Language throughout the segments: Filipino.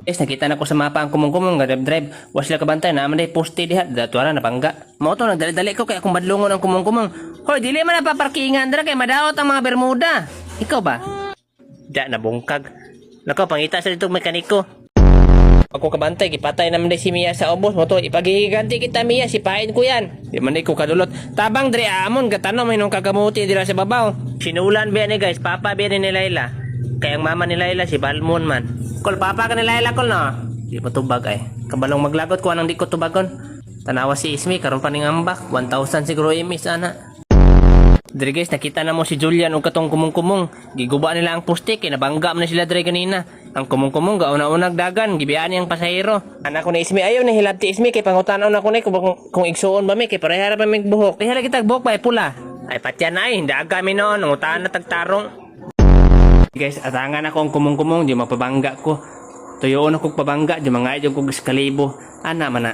Guys, nakita na ko sa mapa ang kumong-kumong nga drive. Wa sila kabantay na aman day poste diha datuara na bangga. Mao to nagdali-dali ko kay akong badlongon ang kumong-kumong. Hoy, dili man na paparkingan dira kay madaot ang mga Bermuda. Ikaw ba? Da na bungkag. Nako pangita sa dito mekaniko. Ako kabantay gipatay naman day si Mia sa ubos mo to ipagiganti kita Mia sipain ko yan. Di man ko kadulot. Tabang diri amon gatano may nung kagamuti dira sa babaw. Sinulan ba ni guys, papa ba ni Layla. Kaya ang mama ni Layla si Balmon man. Kol papa ka ni Layla kol no. Di pa tubag ay. Kabalong maglagot ko anang di ko tubagon. Tanawa si Ismi karon pa ning ambak 1,000 siguro imis ana. Dre guys, nakita na mo si Julian o katong kumong-kumong. Giguba nila ang puste, kinabangga mo na sila dre kanina. Ang kumong-kumong, gauna-unag dagan, gibiyaan niyang pasahero. Anak ko na Ismi, ayaw na hilabti Ismi, kay pangutanaw na ko na kung igsuon ba mi, kay parehara pa may buhok. Kaya halagi buhok ba, pula. Ay patyan na ay, hindi agami noon, nangutaan na tagtarong. Guys, atangan ako ang kumong-kumong, di mapabangga ko. Tuyoon ako pabangga, di mga idyo kong skalibo. Ana man na.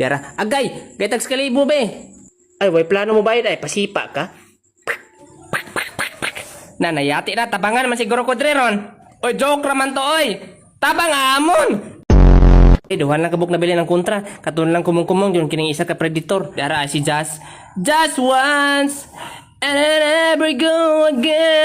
Yara, agay, gay tag skalibo be. Ay, way plano mo ba yun ay, pasipa ka? Na nayati na tabangan man siguro ko dre ron. Oy joke raman to oy. Tabang amon. Duhan lang kabuk na bili ng kontra. Katun lang kumong-kumong yun kining isa ka predator. Dara si Just once and then never go again.